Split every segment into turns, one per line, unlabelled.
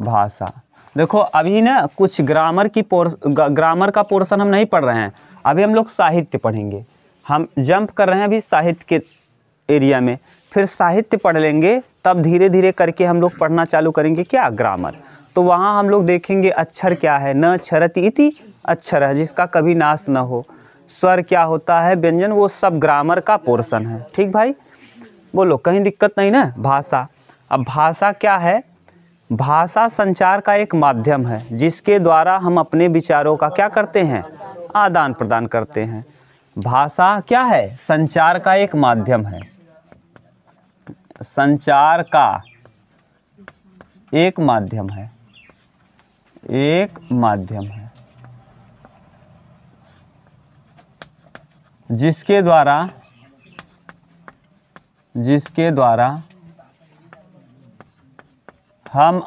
भाषा। देखो अभी ना कुछ ग्रामर का पोर्शन हम नहीं पढ़ रहे हैं, अभी हम लोग साहित्य पढ़ेंगे। हम जंप कर रहे हैं अभी साहित्य के एरिया में, फिर साहित्य पढ़ लेंगे, तब धीरे धीरे करके हम लोग पढ़ना चालू करेंगे क्या, ग्रामर। तो वहाँ हम लोग देखेंगे अक्षर क्या है, न क्षरति इति अक्षर है जिसका कभी नाश न हो, स्वर क्या होता है, व्यंजन, वो सब ग्रामर का पोर्शन है। ठीक भाई, बोलो कहीं दिक्कत नहीं ना। भाषा, अब भाषा क्या है, भाषा संचार का एक माध्यम है जिसके द्वारा हम अपने विचारों का क्या करते हैं, आदान प्रदान करते हैं। भाषा क्या है, संचार का एक माध्यम है, संचार का एक माध्यम है, एक माध्यम है जिसके द्वारा हम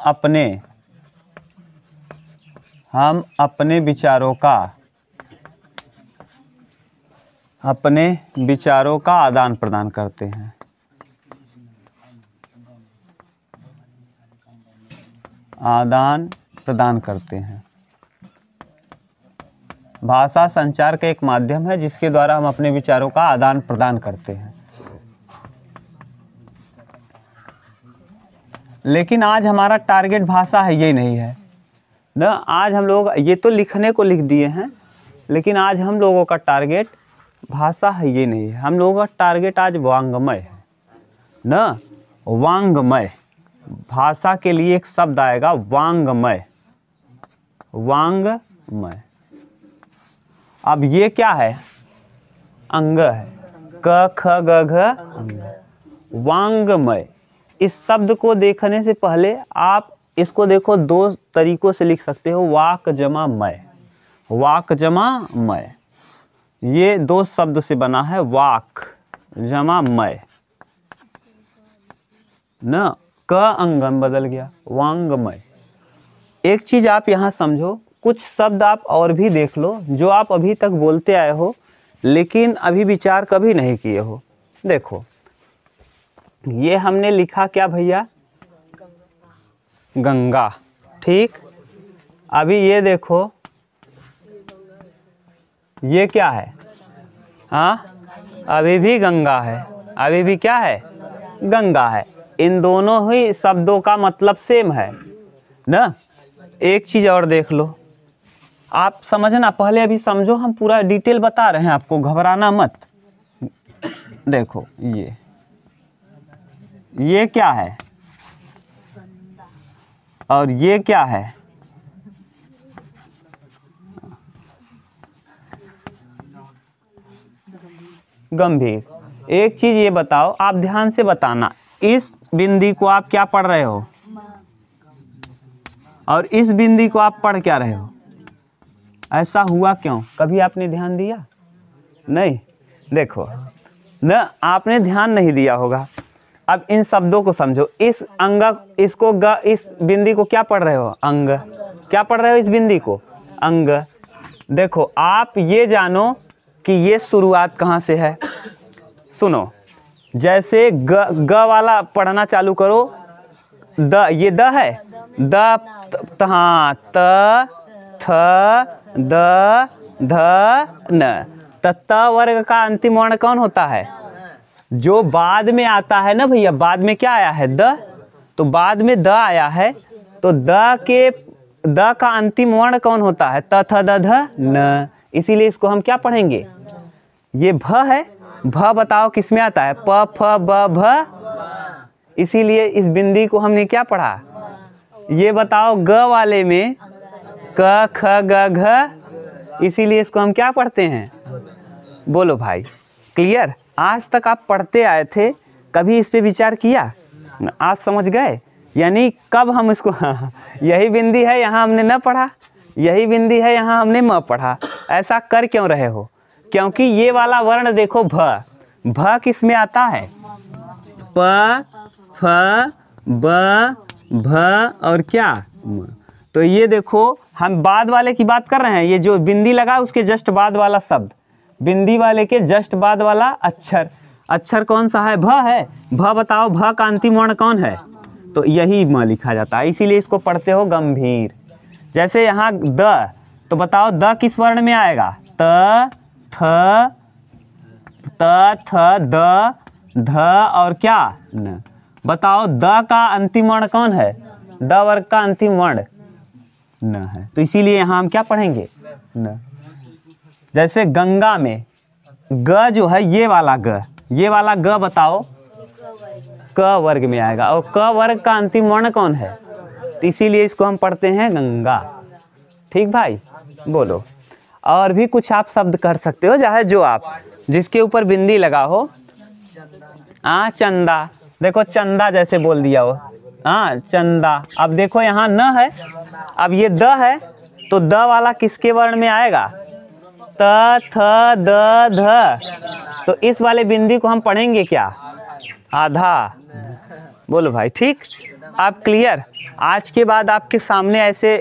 अपने विचारों का आदान प्रदान करते हैं। आदान प्रदान करते हैं। भाषा संचार का एक माध्यम है जिसके द्वारा हम अपने विचारों का आदान प्रदान करते हैं। लेकिन आज हमारा टारगेट भाषा है ये नहीं है ना। आज हम लोग ये तो लिखने को लिख दिए हैं, लेकिन आज हम लोगों का टारगेट भाषा है ये नहीं है। हम लोगों का टारगेट आज वांग्मय है ना, वांग्मय। भाषा के लिए एक शब्द आएगा वांग्मय, वांग्मय। अब ये क्या है, अंग है, क ख ग घ अंग, वांग्मय। इस शब्द को देखने से पहले आप इसको देखो, दो तरीकों से लिख सकते हो, वाक जमा मय, वाक जमा मय। ये दो शब्द से बना है, वाक जमा मय न, क अंगम बदल गया, वांग्मय। एक चीज आप यहाँ समझो, कुछ शब्द आप और भी देख लो जो आप अभी तक बोलते आए हो लेकिन अभी विचार कभी नहीं किए हो। देखो ये हमने लिखा क्या भैया, गंगा। ठीक, अभी ये देखो ये क्या है, हाँ अभी भी गंगा है, अभी भी क्या है, गंगा है। इन दोनों ही शब्दों का मतलब सेम है ना। एक चीज और देख लो, आप समझना, पहले अभी समझो, हम पूरा डिटेल बता रहे हैं आपको, घबराना मत। देखो ये क्या है और ये क्या है, गंभीर। एक चीज ये बताओ, आप ध्यान से बताना, इस बिंदी को आप क्या पढ़ रहे हो और इस बिंदी को आप पढ़ क्या रहे हो, ऐसा हुआ क्यों, कभी आपने ध्यान दिया? नहीं। देखो न, आपने ध्यान नहीं दिया होगा। अब इन शब्दों को समझो, इस अंग, इसको ग, इस बिंदी को क्या पढ़ रहे हो, अंग। क्या पढ़ रहे हो इस बिंदी को, अंग। देखो आप ये जानो कि ये शुरुआत कहाँ से है। सुनो, जैसे ग वाला पढ़ना चालू करो, द, ये द है, द, हाँ, त, थ, द, ध, न। त वर्ग का अंतिम वर्ण कौन होता है, जो बाद में आता है ना भैया। बाद में क्या आया है, द, तो बाद में द आया है, तो द का अंतिम वर्ण कौन होता है, त, थ, द, ध, न। इसीलिए इसको हम क्या पढ़ेंगे, ये भ है, भ बताओ किस में आता है, प, फ, ब, भ। इसीलिए इस बिंदी को हमने क्या पढ़ा, ये बताओ ग वाले में क, ख, ग, घ। इसीलिए इसको हम क्या पढ़ते हैं, बोलो भाई, क्लियर। आज तक आप पढ़ते आए थे, कभी इस पे विचार किया, आज समझ गए। यानी कब हम इसको यही बिंदी है यहाँ हमने न पढ़ा, यही बिंदी है यहाँ हमने म पढ़ा। ऐसा कर क्यों रहे हो, क्योंकि ये वाला वर्ण देखो, भ, भ किस में आता है, प, फ, ब, भ और क्या, म। तो ये देखो हम बाद वाले की बात कर रहे हैं, ये जो बिंदी लगा उसके जस्ट बाद वाला शब्द, बिंदी वाले के जस्ट बाद वाला अक्षर, अक्षर कौन सा है, भ है। भ बताओ, भ का अंतिम वर्ण कौन है, तो यही म लिखा जाता है, इसीलिए इसको पढ़ते हो गंभीर। जैसे यहाँ द, तो बताओ द किस वर्ण में आएगा? त, थ, द, ध और क्या? न। बताओ द का अंतिम वर्ण कौन है? द वर्ग का अंतिम वर्ण न है, तो इसीलिए यहाँ हम क्या पढ़ेंगे? न। जैसे गंगा में ग जो है, ये वाला ग बताओ क वर्ग में आएगा, और क वर्ग का अंतिम वर्ण कौन है? तो इसीलिए इसको हम पढ़ते हैं गंगा। ठीक भाई, बोलो। और भी कुछ आप शब्द कर सकते हो, चाहे जो आप जिसके ऊपर बिंदी लगा हो। चंदा, देखो चंदा जैसे बोल दिया हो, चंदा। अब देखो यहाँ न है, अब ये द है, तो द वाला किसके वर्ण में आएगा? त, थ, द, ध। तो इस वाले बिंदी को हम पढ़ेंगे क्या? आधा। बोलो भाई, ठीक। आप क्लियर? आज के बाद आपके सामने ऐसे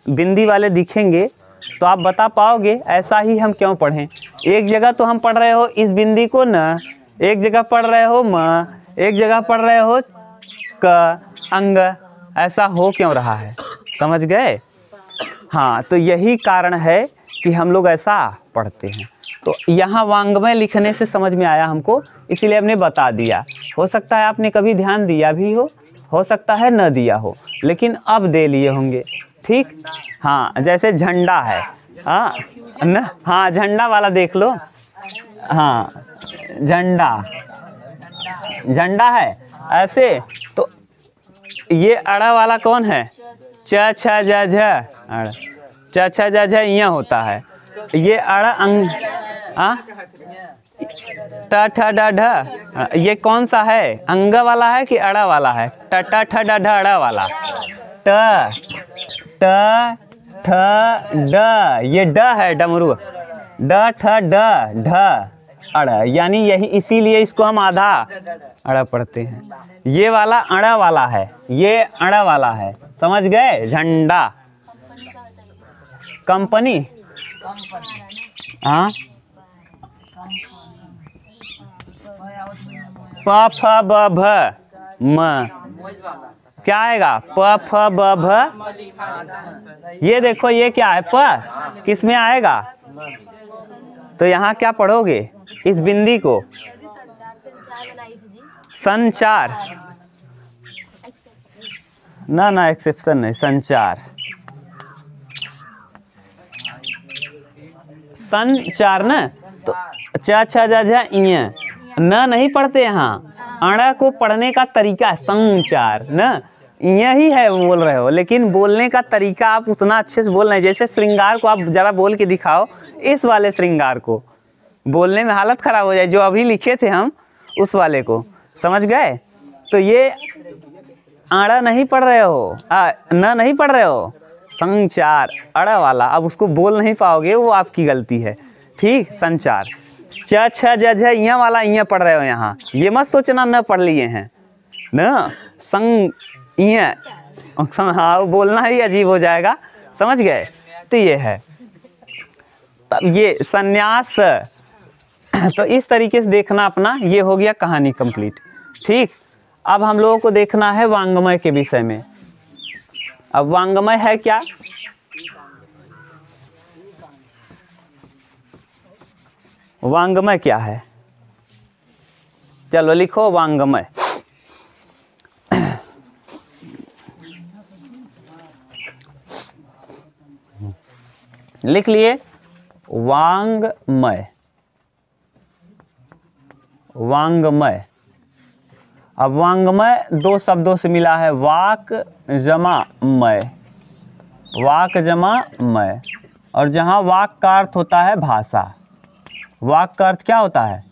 बिंदी वाले दिखेंगे तो आप बता पाओगे ऐसा ही हम क्यों पढ़ें। एक जगह तो हम पढ़ रहे हो इस बिंदी को न, एक जगह पढ़ रहे हो म, एक जगह पढ़ रहे हो क, अंग। ऐसा हो क्यों रहा है, समझ गए? हाँ, तो यही कारण है कि हम लोग ऐसा पढ़ते हैं। तो यहाँ वांग्मय लिखने से समझ में आया हमको, इसीलिए हमने बता दिया। हो सकता है आपने कभी ध्यान दिया भी हो सकता है न दिया हो, लेकिन अब दे लिए होंगे। ठीक। हाँ, जैसे झंडा है, न, झंडा वाला देख लो। हाँ, झंडा है ऐसे, तो ये अड़ा वाला कौन है? च, छ, ज, झ, अड़, च, छ, ज, झ यहाँ होता है। ये अड़ा अंग, ट, ठ, ड, ढ, ये कौन सा है? अंग वाला है कि अड़ा वाला है? ट, ठ, ठ, ड, ढ, अड़ा वाला। ट, ठ, ड, ये ड है, डमरू। ड, ठ, ड, ढ, अड़, यानी यही, इसीलिए इसको हम आधा अड़ा पढ़ते हैं। ये वाला अड़ा वाला है, ये अड़ा वाला है, समझ गए? झंडा। कंपनी, प, फ, ब, भ, म, क्या आएगा? प, फ, ब, भ। ये देखो ये क्या है? प किस में आएगा? तो यहाँ क्या पढ़ोगे इस बिंदी को? संचार। ना एक्सेप्शन नहीं, संचार। संचार न, तो च, छ, ज, झ, इ न नहीं पढ़ते यहाँ। अड़ा को पढ़ने का तरीका संचार न, यही है बोल रहे हो, लेकिन बोलने का तरीका आप उतना अच्छे से बोल रहे हैं। जैसे श्रृंगार को आप जरा बोल के दिखाओ, इस वाले श्रृंगार को बोलने में हालत खराब हो जाए, जो अभी लिखे थे हम उस वाले को, समझ गए? तो ये आड़ा नहीं पढ़ रहे हो, न नहीं पढ़ रहे हो, संचार अड़ा वाला। अब उसको बोल नहीं पाओगे, वो आपकी गलती है। ठीक, संचार। च, छ, ज, झ यहाँ वाला यहाँ पढ़ रहे हो, यहाँ ये मत सोचना न पढ़ लिए हैं न, संग हाँ, बोलना ही अजीब हो जाएगा, समझ गए? तो ये है, तब ये संन्यास। तो इस तरीके से देखना अपना, ये हो गया कहानी कंप्लीट। ठीक, अब हम लोगों को देखना है वांग्मय के विषय में। अब वांग्मय है क्या? वांग्मय क्या है? चलो लिखो वांग्मय। लिख लिए वांग्मय। वांग्मय। अब वांग्मय दो शब्दों से मिला है, वाक जमा मय। वाक जमा मय, और जहाँ वाक का अर्थ होता है भाषा। वाक का अर्थ क्या होता है?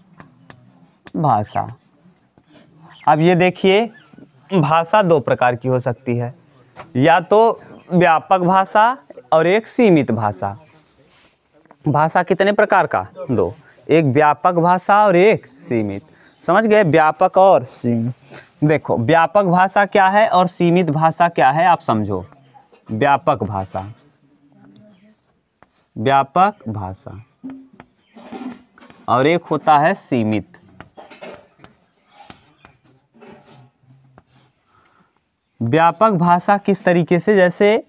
भाषा। अब ये देखिए, भाषा दो प्रकार की हो सकती है, या तो व्यापक भाषा और एक सीमित भाषा। भाषा कितने प्रकार का? दो, एक व्यापक भाषा और एक सीमित। समझ गए? व्यापक और सीमित। देखो व्यापक भाषा क्या है और सीमित भाषा क्या है, आप समझो। व्यापक भाषा, व्यापक भाषा, और एक होता है सीमित। व्यापक भाषा किस तरीके से, जैसे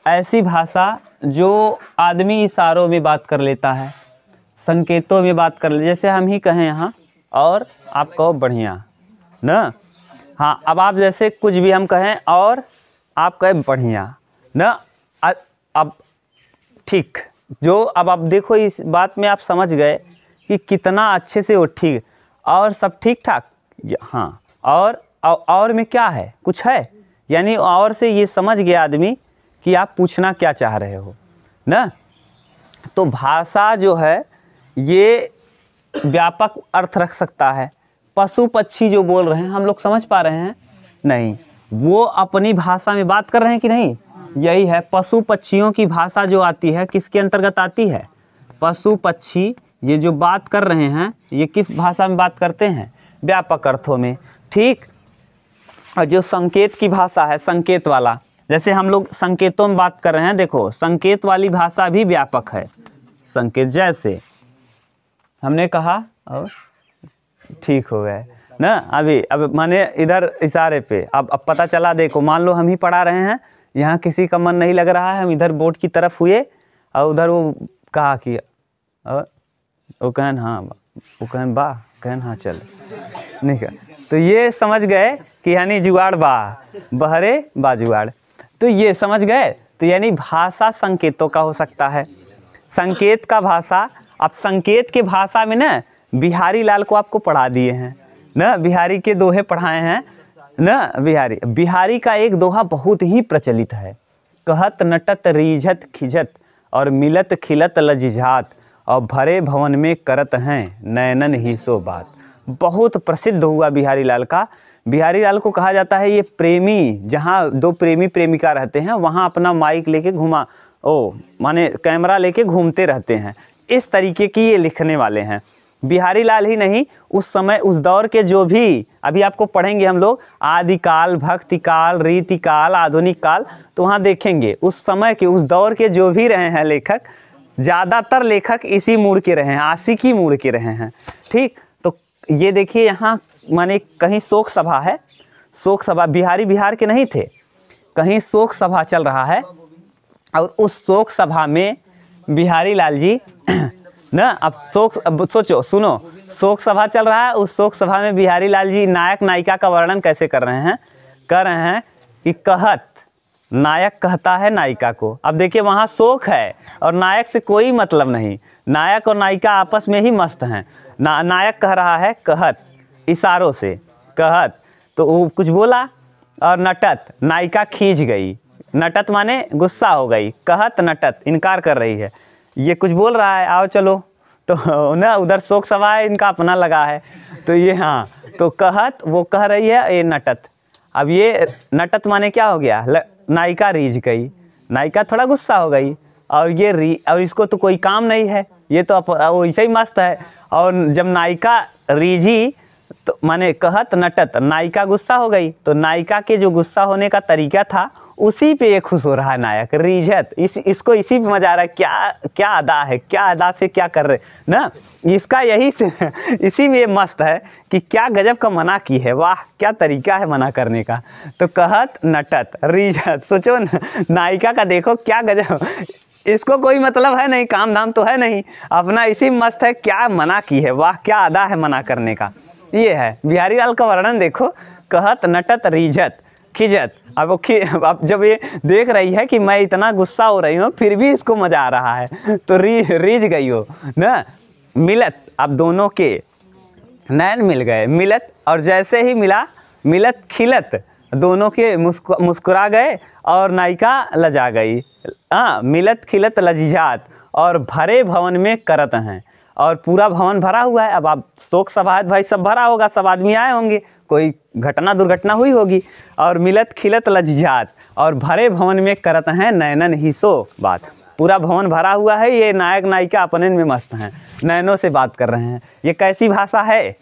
ऐसी भाषा जो आदमी इशारों में बात कर लेता है, संकेतों में बात कर ले, जैसे हम ही कहें यहाँ और आप कहो बढ़िया ना, हाँ अब आप जैसे कुछ भी हम कहें और आप कहें बढ़िया ना, अब ठीक, जो अब देखो इस बात में आप समझ गए कि कितना अच्छे से वो ठीक और सब ठीक ठाक, हाँ और में क्या है, कुछ है, यानी और से ये समझ गया आदमी कि आप पूछना क्या चाह रहे हो ना। तो भाषा जो है ये व्यापक अर्थ रख सकता है। पशु पक्षी जो बोल रहे हैं हम लोग समझ पा रहे हैं नहीं, वो अपनी भाषा में बात कर रहे हैं कि नहीं, यही है पशु पक्षियों की भाषा जो आती है किसके अंतर्गत आती है, पशु पक्षी ये जो बात कर रहे हैं ये किस भाषा में बात करते हैं, व्यापक अर्थों में, ठीक। और जो संकेत की भाषा है, संकेत वाला, जैसे हम लोग संकेतों में बात कर रहे हैं, देखो संकेत वाली भाषा भी व्यापक है। संकेत जैसे हमने कहा और ठीक हो गए ना, अब माने इधर इशारे पे अब पता चला, देखो मान लो हम ही पढ़ा रहे हैं, यहाँ किसी का मन नहीं लग रहा है, हम इधर बोर्ड की तरफ हुए और उधर वो कहा कि और वो कहन हाँ, वो कहन बा, कहन हाँ चल, नहीं कर, तो ये समझ गए कि यानी जुगाड़ बा, बहरे बा जुगाड़, तो ये समझ गए। तो यानी भाषा संकेतों का हो सकता है, संकेत का भाषा। अब संकेत के भाषा में ना बिहारी लाल को आपको पढ़ा दिए हैं ना, बिहारी के दोहे पढ़ाए हैं ना, बिहारी का एक दोहा बहुत ही प्रचलित है, कहत नटत रीझत खिजत और मिलत खिलत लजिझात और भरे भवन में करत हैं नैनन ही सो बात। बहुत प्रसिद्ध हुआ बिहारी लाल का। बिहारी लाल को कहा जाता है ये प्रेमी, जहाँ दो प्रेमी प्रेमिका रहते हैं वहाँ अपना माइक लेके माने कैमरा लेके घूमते रहते हैं, इस तरीके की ये लिखने वाले हैं। बिहारी लाल ही नहीं, उस समय उस दौर के जो भी अभी आपको पढ़ेंगे हम लोग आदिकाल, भक्ति काल, रीति काल, आधुनिक काल, तो वहाँ देखेंगे उस समय के उस दौर के जो भी रहे हैं लेखक, ज़्यादातर लेखक इसी मूड के रहे हैं, आशिकी मूड के रहे हैं, ठीक। तो ये देखिए यहाँ माने कहीं शोक सभा है, शोक सभा, बिहारी बिहार के नहीं थे, कहीं शोक सभा चल रहा है और उस शोक सभा में बिहारी लाल जी ना, अब सोचो सुनो, शोक सभा चल रहा है, उस शोक सभा में बिहारी लाल जी नायक नायिका का वर्णन कैसे कर रहे हैं, कि कहत, नायक कहता है नायिका को। अब देखिए वहाँ शोक है और नायक से कोई मतलब नहीं, नायक और नायिका आपस में ही मस्त हैं। नायक कह रहा है कहत, इशारों से कहत, तो वो कुछ बोला और नटत, नायिका खींच गई, नटत माने गुस्सा हो गई, कहत नटत इनकार कर रही है, ये कुछ बोल रहा है आओ चलो, तो ना उधर शोक सभा है, इनका अपना लगा है, तो ये हाँ, तो कहत वो कह रही है ये नटत। अब ये नटत माने क्या हो गया, नायिका रीझ गई, नायिका थोड़ा गुस्सा हो गई और ये और इसको तो कोई काम नहीं है, ये तो वो ऐसे ही मस्त है। और जब नायिका रीझी तो माने कहत नटत, नायिका गुस्सा हो गई, तो नायिका के जो गुस्सा होने का तरीका था उसी पे ये खुश हो रहा है नायक, रीझत, इसको इसी पे मजा आ रहा है, क्या अदा है, क्या अदा से क्या कर रहे ना, इसका यही से इसी में ये मस्त है कि क्या गजब का मना की है, वाह क्या तरीका है मना करने का। तो कहत नटत रीझत, सोचो नायिका का देखो क्या गजब, इसको कोई मतलब है नहीं, काम धाम तो है नहीं, अपना इसी मस्त है, क्या मना की है, वाह क्या अदा है मना करने का। ये है बिहारी लाल का वर्णन देखो, कहत नटत रीझत खिजत। अब जब ये देख रही है कि मैं इतना गुस्सा हो रही हूँ फिर भी इसको मजा आ रहा है, तो रीझ गई हो ना। मिलत, अब दोनों के नैन मिल गए, मिलत, और जैसे ही मिला मिलत खिलत, दोनों के मुस्कुरा गए और नायिका लजा गई। हाँ, मिलत खिलत लजिझात, और भरे भवन में करत हैं, और पूरा भवन भरा हुआ है। अब आप शोक सभा है भाई, सब भरा होगा, सब आदमी आए होंगे, कोई घटना दुर्घटना हुई होगी। और मिलत खिलत लजिझात, और भरे भवन में करत हैं नैनन ही सो बात, पूरा भवन भरा हुआ है, ये नायक नायिका अपने में मस्त हैं, नैनों से बात कर रहे हैं। ये कैसी भाषा है,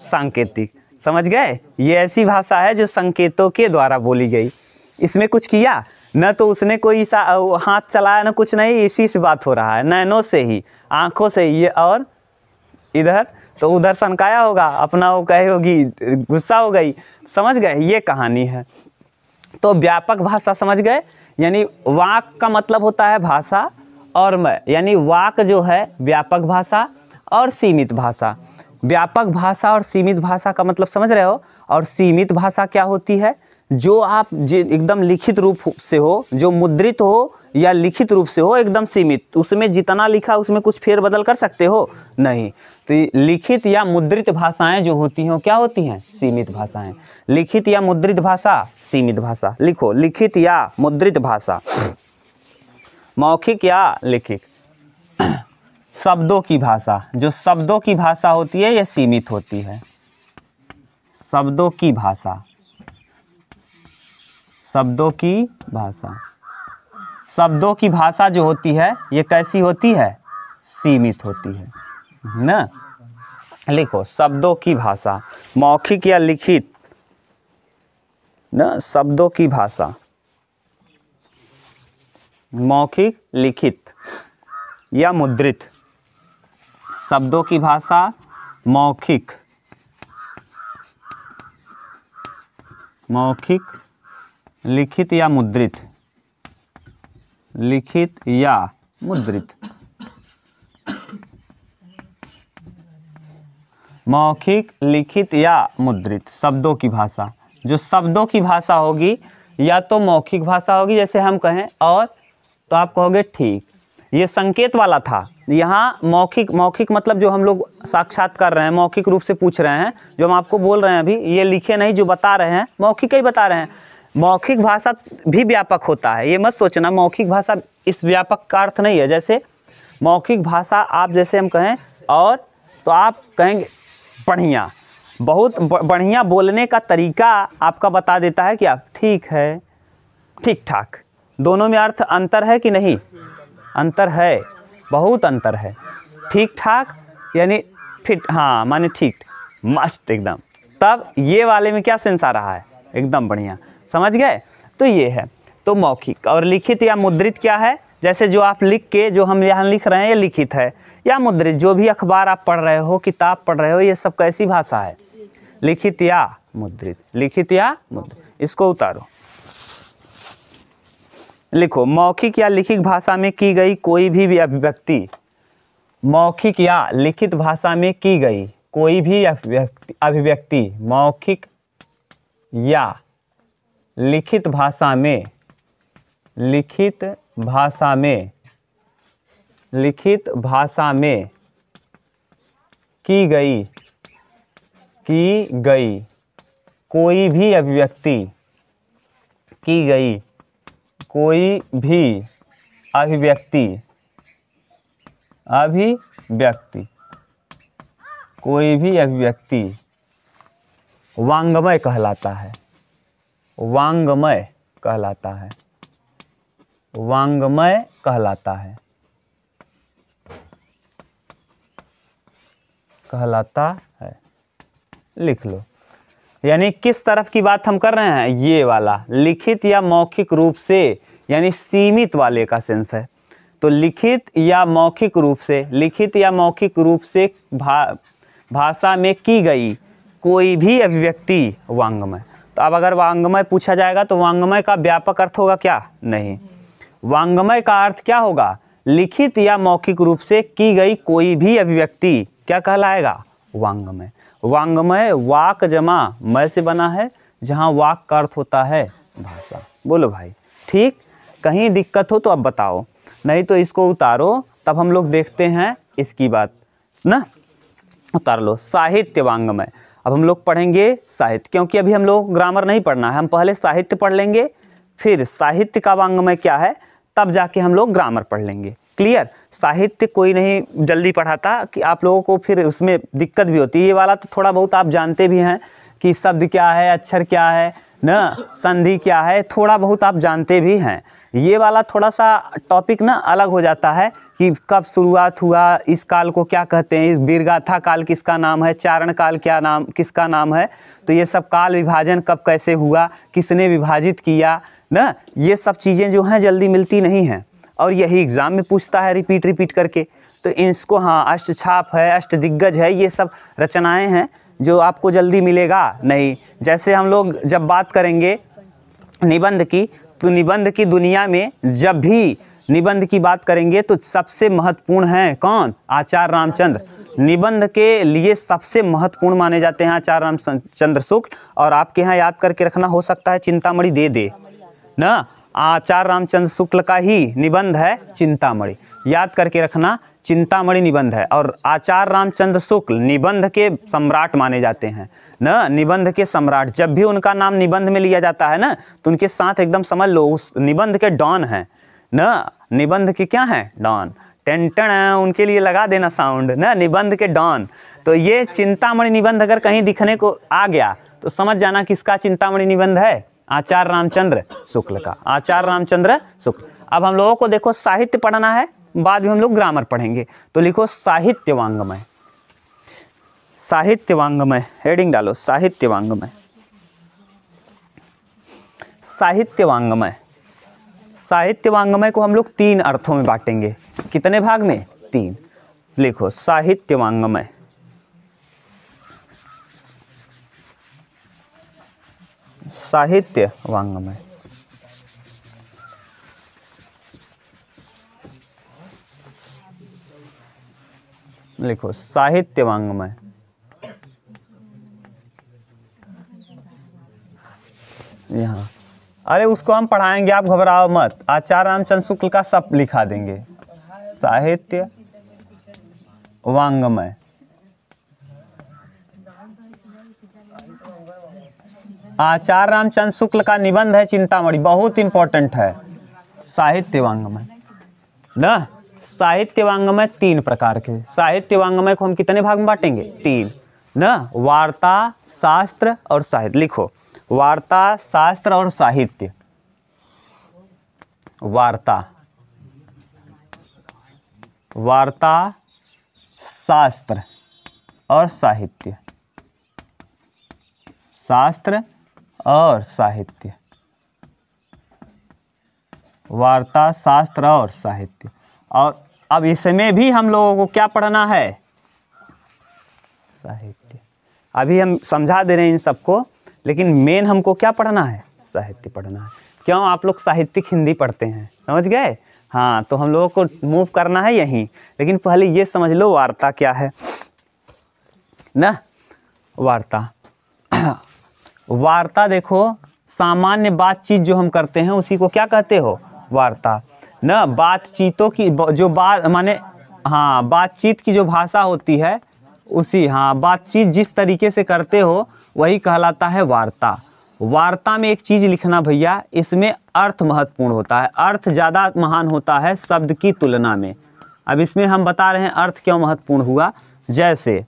सांकेतिक, समझ गए। ये ऐसी भाषा है जो संकेतों के द्वारा बोली गई, इसमें कुछ किया न तो उसने कोई हाथ चलाया न कुछ नहीं, इसी से बात हो रहा है, नैनों से ही, आँखों से ही। और इधर तो उधर सनकाया होगा अपना, वो कहे होगी गुस्सा हो गई, समझ गए, ये कहानी है। तो व्यापक भाषा समझ गए, यानी वाक का मतलब होता है भाषा, और मैं यानी वाक जो है व्यापक भाषा और सीमित भाषा। व्यापक भाषा और सीमित भाषा का मतलब समझ रहे हो। और सीमित भाषा क्या होती है, जो आप एकदम लिखित रूप से हो, जो मुद्रित हो या लिखित रूप से हो, एकदम सीमित, उसमें जितना लिखा उसमें कुछ फेरबदल कर सकते हो नहीं। तो ये लिखित या मुद्रित भाषाएं जो होती हैं क्या होती हैं, सीमित भाषाएं। लिखित या मुद्रित भाषा, सीमित भाषा। लिखो, लिखित या मुद्रित भाषा, मौखिक या लिखित। शब्दों की भाषा, जो शब्दों की भाषा होती है यह सीमित होती है। शब्दों की भाषा, शब्दों की भाषा। शब्दों की भाषा जो होती है ये कैसी होती है, सीमित होती है ना। लिखो, शब्दों की भाषा, मौखिक या लिखित ना, शब्दों की भाषा, मौखिक, लिखित या मुद्रित। शब्दों की भाषा मौखिक, मौखिक, लिखित या मुद्रित, लिखित या मुद्रित। मौखिक, लिखित या मुद्रित शब्दों की भाषा। जो शब्दों की भाषा होगी या तो मौखिक भाषा होगी, जैसे हम कहें और, तो आप कहोगे ठीक, ये संकेत वाला था। यहाँ मौखिक, मौखिक मतलब जो हम लोग साक्षात कर रहे हैं, मौखिक रूप से पूछ रहे हैं, जो हम आपको बोल रहे हैं अभी, ये लिखे नहीं, जो बता रहे हैं मौखिक ही बता रहे हैं। मौखिक भाषा भी व्यापक होता है, ये मत सोचना मौखिक भाषा इस व्यापक का अर्थ नहीं है। जैसे मौखिक भाषा आप जैसे हम कहें और, तो आप कहेंगे बढ़िया, बहुत बढ़िया बोलने का तरीका आपका बता देता है कि आप ठीक है, ठीक ठाक। दोनों में अर्थ अंतर है कि नहीं, अंतर है, बहुत अंतर है। ठीक ठाक यानी फिट, हाँ माने ठीक, मस्त एकदम। तब ये वाले में क्या सेंस आ रहा है, एकदम बढ़िया, समझ गए। तो ये है, तो मौखिक। और लिखित या मुद्रित क्या है, जैसे जो आप लिख के, जो हम यहाँ लिख रहे हैं ये लिखित है, या मुद्रित जो भी अखबार आप पढ़ रहे हो, किताब पढ़ रहे हो, ये सब कैसी भाषा है, लिखित या मुद्रित, लिखित या मुद्रित। इसको उतारो, लिखो, मौखिक या लिखित भाषा में की गई कोई भी अभिव्यक्ति, मौखिक या लिखित भाषा में की गई कोई भी अभिव्यक्ति मौखिक या लिखित भाषा में, लिखित भाषा में, लिखित भाषा में की गई कोई भी अभिव्यक्ति, की गई कोई भी अभिव्यक्ति, कोई भी अभिव्यक्ति वांग्मय कहलाता है, वांग्मय कहलाता है, वांग्मय कहलाता है, कहलाता है। लिख लो, यानी किस तरफ की बात हम कर रहे हैं, ये वाला लिखित या मौखिक रूप से, यानी सीमित वाले का सेंस है। तो लिखित या मौखिक रूप से, लिखित या मौखिक रूप से भाषा में की गई कोई भी अभिव्यक्ति वांग्मय। तो अब अगर वांग्मय पूछा जाएगा तो वांग्मय का व्यापक अर्थ होगा क्या, नहीं, वांग्मय का अर्थ क्या होगा, लिखित या मौखिक रूप से की गई कोई भी अभिव्यक्ति क्या कहलाएगा, वांग्मय। वांग्मय वाक जमा मय से बना है, जहाँ वाक का अर्थ होता है भाषा। बोलो भाई, ठीक, कहीं दिक्कत हो तो अब बताओ, नहीं तो इसको उतारो, तब हम लोग देखते हैं इसकी बात ना। उतार लो, साहित्य वांग्मय। अब हम लोग पढ़ेंगे साहित्य, क्योंकि अभी हम लोग ग्रामर नहीं पढ़ना है, हम पहले साहित्य पढ़ लेंगे, फिर साहित्य का वांग्मय क्या है, तब जाके हम लोग ग्रामर पढ़ लेंगे। क्लियर। साहित्य कोई नहीं जल्दी पढ़ाता कि आप लोगों को फिर उसमें दिक्कत भी होती है। ये वाला तो थोड़ा बहुत आप जानते भी हैं कि शब्द क्या है, अक्षर क्या है ना, संधि क्या है, थोड़ा बहुत आप जानते भी हैं। ये वाला थोड़ा सा टॉपिक ना अलग हो जाता है कि कब शुरुआत हुआ, इस काल को क्या कहते हैं, इस वीरगाथा काल किसका नाम है, चारण काल क्या नाम, किसका नाम है। तो ये सब काल विभाजन कब कैसे हुआ, किसने विभाजित किया ना, ये सब चीज़ें जो हैं जल्दी मिलती नहीं हैं, और यही एग्ज़ाम में पूछता है रिपीट करके। तो इसको हाँ, अष्टछाप है, अष्टदिग्गज है, ये सब रचनाएं हैं जो आपको जल्दी मिलेगा नहीं। जैसे हम लोग जब बात करेंगे निबंध की, तो निबंध की दुनिया में जब भी निबंध की बात करेंगे तो सबसे महत्वपूर्ण है कौन? आचार्य रामचंद्र। निबंध के लिए सबसे महत्वपूर्ण माने जाते हैं आचार्य रामचंद्र शुक्ल। और आपके यहाँ याद करके रखना, हो सकता है चिंतामणि दे दे ना, आचार्य रामचंद्र शुक्ल का ही निबंध है चिंतामणि, याद करके रखना, चिंतामणि निबंध है। और आचार्य रामचंद्र शुक्ल निबंध के सम्राट माने जाते हैं ना, निबंध के सम्राट। जब भी उनका नाम निबंध में लिया जाता है ना, तो उनके साथ एकदम समझ लो उस निबंध के डॉन हैं ना, निबंध के क्या हैं? डॉन। टेंटन उनके लिए लगा देना साउंड ना, निबंध के डॉन। तो ये चिंतामणि निबंध अगर कहीं दिखने को आ गया तो समझ जाना किसका चिंतामणि निबंध है? आचार्य रामचंद्र शुक्ल का, आचार्य रामचंद्र शुक्ल। अब हम लोगों को देखो साहित्य पढ़ना है, बाद में हम लोग ग्रामर पढ़ेंगे, तो लिखो साहित्य वांग्मय। साहित्य वांग्मय हेडिंग डालो, साहित्य वांग्मय। साहित्य वांग्मय, साहित्य वांग्मय को हम लोग 3 अर्थों में बांटेंगे। कितने भाग में? 3। लिखो साहित्य वांग्मय। साहित्य वांग्मय, लिखो साहित्य वांग्मय। यहाँ, अरे उसको हम पढ़ाएंगे, आप घबराओ मत, आचार्य रामचंद्र शुक्ल का सब लिखा देंगे। साहित्य वांग्मय, आचार्य रामचंद्र शुक्ल का निबंध है चिंतामणि, बहुत इंपॉर्टेंट है साहित्य वांग्मय ना। साहित्य वांग्मय 3 प्रकार के। साहित्य वांग्मय को हम कितने भाग में बांटेंगे? 3 ना, वार्ता, शास्त्र और साहित्य। लिखो वार्ता, शास्त्र और साहित्य। वार्ता, वार्ता, शास्त्र और साहित्य। शास्त्र और साहित्य, वार्ता, शास्त्र और साहित्य। और अब इसमें भी हम लोगों को क्या पढ़ना है? साहित्य। अभी हम समझा दे रहे हैं इन सबको, लेकिन मेन हमको क्या पढ़ना है? साहित्य पढ़ना है। क्यों? आप लोग साहित्यिक हिंदी पढ़ते हैं, समझ गए? हाँ, तो हम लोगों को मूव करना है यहीं, लेकिन पहले ये समझ लो वार्ता क्या है ना। वार्ता, वार्ता देखो, सामान्य बातचीत जो हम करते हैं उसी को क्या कहते हो? वार्ता ना। बातचीतों की जो बात माने, हाँ, बातचीत की जो भाषा होती है उसी, हाँ, बातचीत जिस तरीके से करते हो वही कहलाता है वार्ता। वार्ता में एक चीज़ लिखना भैया, इसमें अर्थ महत्वपूर्ण होता है, अर्थ ज़्यादा महान होता है शब्द की तुलना में। अब इसमें हम बता रहे हैं अर्थ क्यों महत्वपूर्ण हुआ। जैसे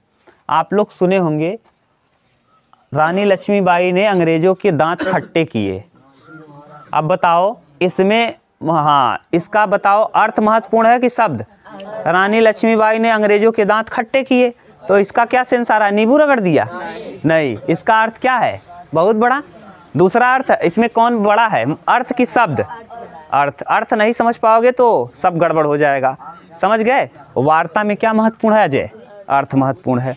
आप लोग सुने होंगे रानी लक्ष्मीबाई ने अंग्रेजों के दांत खट्टे किए। अब बताओ इसमें, हाँ, इसका बताओ अर्थ महत्वपूर्ण है कि शब्द? रानी लक्ष्मीबाई ने अंग्रेजों के दांत खट्टे किए, तो इसका क्या सेंस आ रहा है? नींबू रगड़ दिया? नहीं, इसका अर्थ क्या है? बहुत बड़ा। दूसरा अर्थ इसमें कौन बड़ा है? अर्थ की शब्द? अर्थ। अर्थ नहीं समझ पाओगे तो सब गड़बड़ हो जाएगा, समझ गए? वार्ता में क्या महत्वपूर्ण है अजय? अर्थ महत्वपूर्ण है।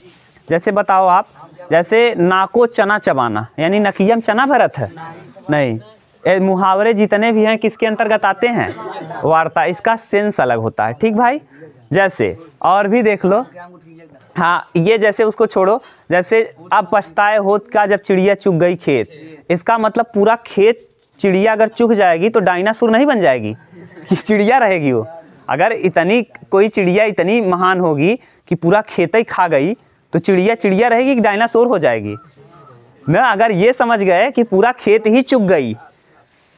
जैसे बताओ आप, जैसे नाको चना चबाना, यानी नकियम चना भरत है? नहीं, ये मुहावरे जितने भी हैं किसके अंतर्गत आते हैं? वार्ता। इसका सेंस अलग होता है, ठीक भाई? जैसे और भी देख लो, हाँ, ये जैसे उसको छोड़ो, जैसे अब पछताए होत का जब चिड़िया चुग गई खेत, इसका मतलब पूरा खेत चिड़िया अगर चुग जाएगी तो डायनासोर नहीं बन जाएगी कि चिड़िया रहेगी वो। अगर इतनी कोई चिड़िया इतनी महान होगी कि पूरा खेत ही खा गई तो चिड़िया चिड़िया रहेगी कि डायनासोर हो जाएगी ना। अगर ये समझ गए कि पूरा खेत ही चुग गई,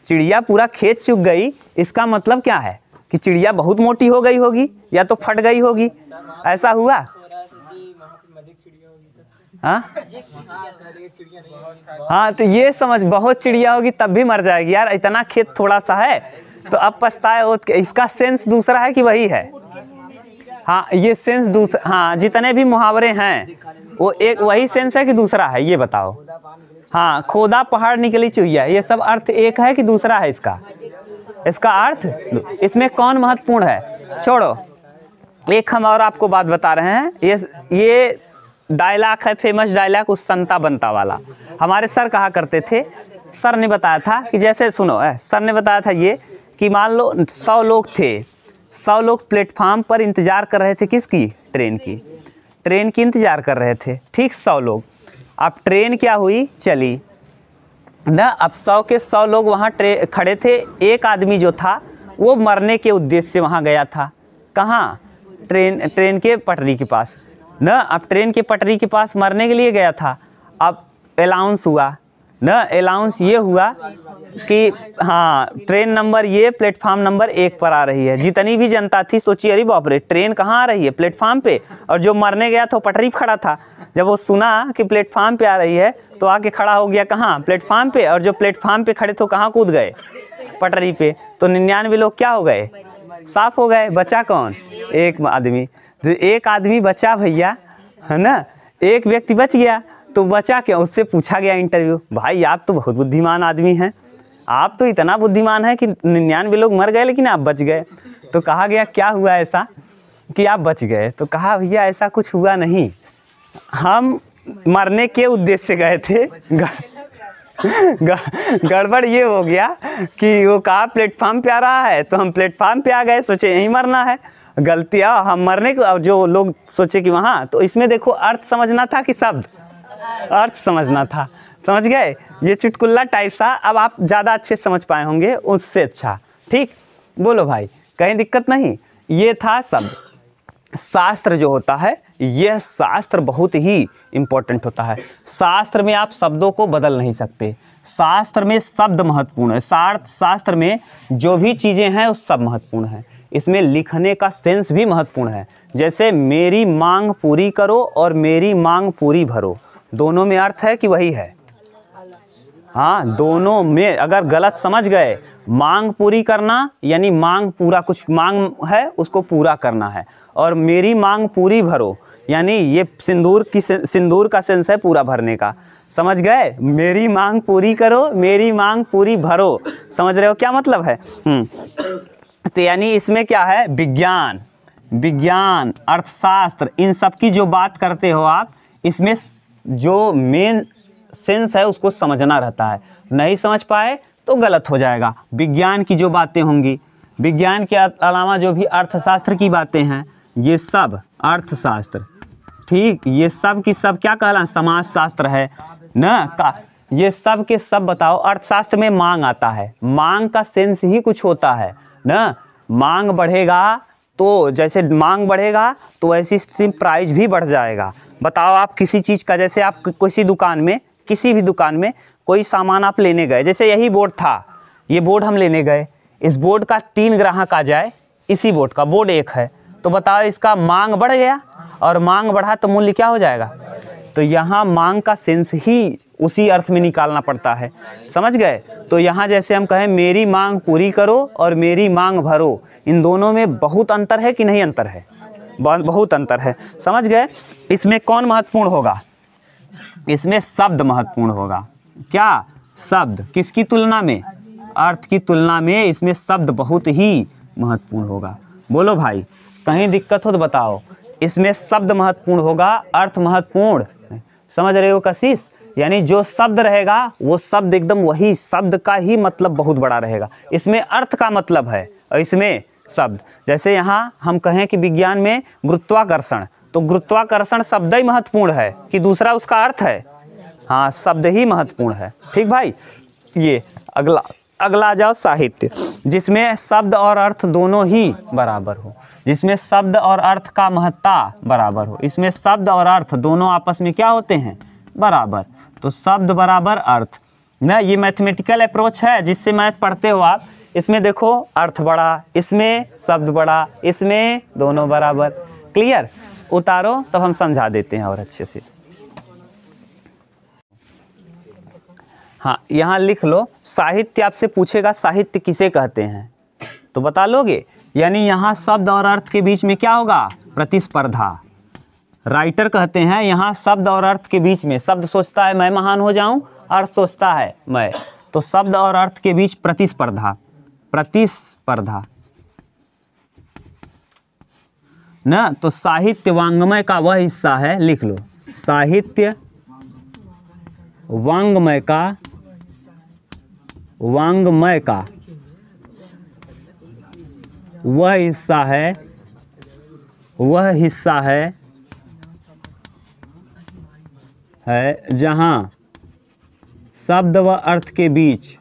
चिड़िया पूरा खेत चुग गई, इसका मतलब क्या है? कि चिड़िया बहुत मोटी हो गई होगी या तो फट गई होगी, ऐसा हुआ? हाँ हाँ, तो ये समझ, बहुत चिड़िया होगी तब भी मर जाएगी यार, इतना खेत थोड़ा सा है। तो अब पछताए हो, इसका सेंस दूसरा है कि वही है? हाँ, ये सेंस दूसरा। हाँ, जितने भी मुहावरे हैं वो एक वही सेंस है कि दूसरा है, ये बताओ। हाँ, खोदा पहाड़ निकली चुहिया, ये सब अर्थ एक है कि दूसरा है इसका? इसका अर्थ, इसमें कौन महत्वपूर्ण है? छोड़ो, एक हम और आपको बात बता रहे हैं। ये डायलॉग है, फेमस डायलॉग, उस संता बनता वाला। हमारे सर कहा करते थे सर ने बताया था कि जैसे सुनो, सर ने बताया था ये कि मान लो 100 लोग थे, 100 लोग प्लेटफार्म पर इंतज़ार कर रहे थे, किसकी? ट्रेन की इंतज़ार कर रहे थे, ठीक, 100 लोग। अब ट्रेन क्या हुई, चली ना। अब 100 के 100 लोग वहाँ खड़े थे। एक आदमी जो था वो मरने के उद्देश्य से वहाँ गया था। कहाँ? ट्रेन के पटरी के पास ना। अब ट्रेन के पटरी के पास मरने के लिए गया था। अब अलाउंस हुआ ना, अलाउंस ये हुआ कि हाँ ट्रेन नंबर ये प्लेटफार्म नंबर 1 पर आ रही है। जितनी भी जनता थी सोची अरे बाप रे, ट्रेन कहाँ आ रही है? प्लेटफार्म पे। और जो मरने गया था वो पटरी पर खड़ा था। जब वो सुना कि प्लेटफार्म पे आ रही है तो आके खड़ा हो गया कहाँ? प्लेटफार्म पे। और जो प्लेटफार्म पे खड़े थे कहाँ कूद गए? पटरी पे। तो 99 लोग क्या हो गए? साफ हो गए। बचा कौन? एक आदमी। जो एक आदमी बचा भैया, है ना, एक व्यक्ति बच गया। तो बचा क्या? उससे पूछा गया इंटरव्यू, भाई आप तो बहुत बुद्धिमान आदमी हैं, आप तो इतना बुद्धिमान है कि 99 लोग मर गए लेकिन आप बच गए। तो कहा गया क्या हुआ ऐसा कि आप बच गए? तो कहा भैया ऐसा कुछ हुआ नहीं, हम मरने के उद्देश्य से गए थे। गड़बड़ ये हो गया कि वो कहा प्लेटफार्म पे आ रहा है तो हम प्लेटफार्म पे आ गए, सोचे यहीं मरना है। गलतियाँ हम मरने को, जो लोग सोचे कि वहाँ। तो इसमें देखो अर्थ समझना था कि शब्द? अर्थ समझना था। समझ गए? ये चुटकुल्ला टाइप सा अब आप ज़्यादा अच्छे समझ पाए होंगे उससे अच्छा। ठीक, बोलो भाई, कहीं दिक्कत नहीं। ये था शब्द। शास्त्र जो होता है, यह शास्त्र बहुत ही इम्पोर्टेंट होता है। शास्त्र में आप शब्दों को बदल नहीं सकते। शास्त्र में शब्द महत्वपूर्ण है। शास्त्र में जो भी चीज़ें हैं वो सब महत्वपूर्ण है। इसमें लिखने का सेंस भी महत्वपूर्ण है। जैसे मेरी मांग पूरी करो और मेरी मांग पूरी भरो, दोनों में अर्थ है कि वही है? हाँ, दोनों में अगर गलत समझ गए, मांग पूरी करना यानी मांग पूरा, कुछ मांग है उसको पूरा करना है। और मेरी मांग पूरी भरो यानी ये सिंदूर का सेंस है पूरा भरने का। समझ गए? मेरी मांग पूरी करो, मेरी मांग पूरी भरो, समझ रहे हो क्या मतलब है? तो यानी इसमें क्या है? विज्ञान, अर्थशास्त्र, इन सब की जो बात करते हो आप, इसमें जो मेन सेंस है उसको समझना रहता है। नहीं समझ पाए तो गलत हो जाएगा। विज्ञान की जो बातें होंगी, विज्ञान के अलावा जो भी अर्थशास्त्र की बातें हैं, ये सब अर्थशास्त्र, ठीक, ये सब की सब क्या कहला? समाजशास्त्र है ना। ये सब के सब बताओ। अर्थशास्त्र में मांग आता है, मांग का सेंस ही कुछ होता है ना। मांग बढ़ेगा तो जैसे मांग बढ़ेगा तो ऐसी प्राइस भी बढ़ जाएगा। बताओ आप किसी चीज़ का, जैसे आप किसी दुकान में, किसी भी दुकान में कोई सामान आप लेने गए, जैसे यही बोर्ड था, ये बोर्ड हम लेने गए, इस बोर्ड का 3 ग्राहक आ जाए, इसी बोर्ड का, बोर्ड 1 है, तो बताओ इसका मांग बढ़ गया और मांग बढ़ा तो मूल्य क्या हो जाएगा? तो यहाँ मांग का सेंस ही उसी अर्थ में निकालना पड़ता है। समझ गए? तो यहाँ जैसे हम कहें मेरी मांग पूरी करो और मेरी मांग भरो, इन दोनों में बहुत अंतर है कि नहीं अंतर है? बहुत अंतर है। समझ गए? इसमें कौन महत्वपूर्ण होगा? इसमें शब्द महत्वपूर्ण होगा। क्या? शब्द। किसकी तुलना में? अर्थ की तुलना में इसमें शब्द बहुत ही महत्वपूर्ण होगा। बोलो भाई, कहीं दिक्कत हो तो बताओ। इसमें शब्द महत्वपूर्ण होगा, अर्थ महत्वपूर्ण। समझ रहे हो कशिश? यानी जो शब्द रहेगा वो शब्द एकदम वही शब्द का ही मतलब बहुत बड़ा रहेगा। इसमें अर्थ का मतलब है और इसमें शब्द। जैसे यहाँ हम कहें कि विज्ञान में गुरुत्वाकर्षण, तो गुरुत्वाकर्षण शब्द ही महत्वपूर्ण है कि दूसरा उसका अर्थ है? हाँ, शब्द ही महत्वपूर्ण है। ठीक भाई। ये अगला आ जाओ साहित्य, जिसमें शब्द और अर्थ दोनों ही बराबर हो, जिसमें शब्द और अर्थ का महत्ता बराबर हो। इसमें शब्द और अर्थ दोनों आपस में क्या होते हैं? बराबर। तो शब्द बराबर अर्थ ना, ये मैथमेटिकल अप्रोच है जिससे मैथ पढ़ते हो आप। इसमें देखो अर्थ बड़ा, इसमें शब्द बड़ा, इसमें दोनों बराबर। क्लियर? उतारो तब हम समझा देते हैं और अच्छे से। हाँ, यहाँ लिख लो, साहित्य आपसे पूछेगा साहित्य किसे कहते हैं, तो बता लोगे? यानी यहाँ शब्द और अर्थ के बीच में क्या होगा? प्रतिस्पर्धा। राइटर कहते हैं यहाँ शब्द और अर्थ के बीच में, शब्द सोचता है मैं महान हो जाऊं, अर्थ सोचता है मैं, तो शब्द और अर्थ के बीच प्रतिस्पर्धा। प्रतिस्पर्धा ना, तो साहित्य वांग्मय का वह हिस्सा है, लिख लो, साहित्य वांग्मय का वांग्मय का वह हिस्सा है जहाँ शब्द व अर्थ के बीच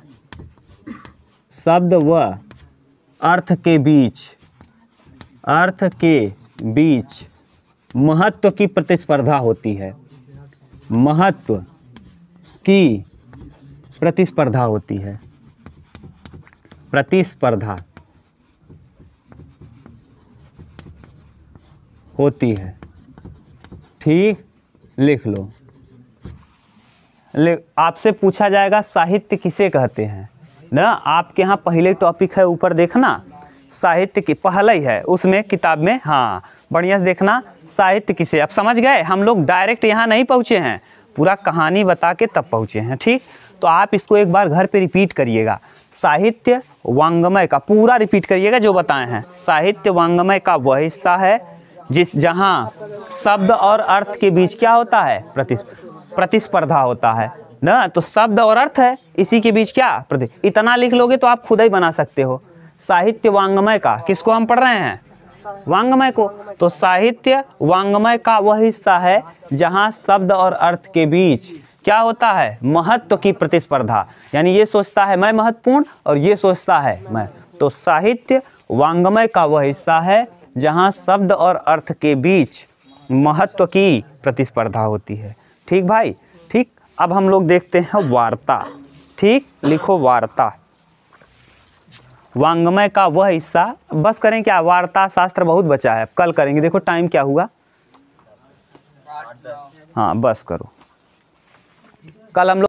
महत्व की प्रतिस्पर्धा होती है। महत्व की प्रतिस्पर्धा होती है। प्रतिस्पर्धा होती है। ठीक, लिख लो। आपसे पूछा जाएगा साहित्य किसे कहते हैं ना। आपके यहाँ पहले टॉपिक है, ऊपर देखना, साहित्य की पहले ही है उसमें किताब में। हाँ, बढ़िया से देखना, साहित्य किसे। अब समझ गए, हम लोग डायरेक्ट यहाँ नहीं पहुँचे हैं, पूरा कहानी बता के तब पहुँचे हैं। ठीक, तो आप इसको एक बार घर पे रिपीट करिएगा। साहित्य वांग्मय का पूरा रिपीट करिएगा जो बताए हैं। साहित्य वांग्मय का वह हिस्सा है जहाँ शब्द और अर्थ के बीच क्या होता है, प्रतिस्पर्धा होता है ना। तो शब्द और अर्थ है, इसी के बीच क्या इतना लिख लोगे तो आप खुद ही बना सकते हो। साहित्य वांग्मय का, किसको हम पढ़ रहे हैं, वांग्मय को। तो साहित्य वांग्मय का वह हिस्सा है जहाँ शब्द और अर्थ के बीच क्या होता है, महत्व की प्रतिस्पर्धा। यानी ये सोचता है मैं महत्वपूर्ण और ये सोचता है मैं। तो साहित्य वांग्मय का वह हिस्सा है जहाँ शब्द और अर्थ के बीच महत्व की प्रतिस्पर्धा होती है। ठीक भाई, ठीक। अब हम लोग देखते हैं वार्ता। ठीक, लिखो वार्ता। वांग्मय का वह हिस्सा, बस करें क्या, वार्ता शास्त्र बहुत बचा है, कल करेंगे। देखो टाइम क्या हुआ, हाँ बस करो, कल हम लोग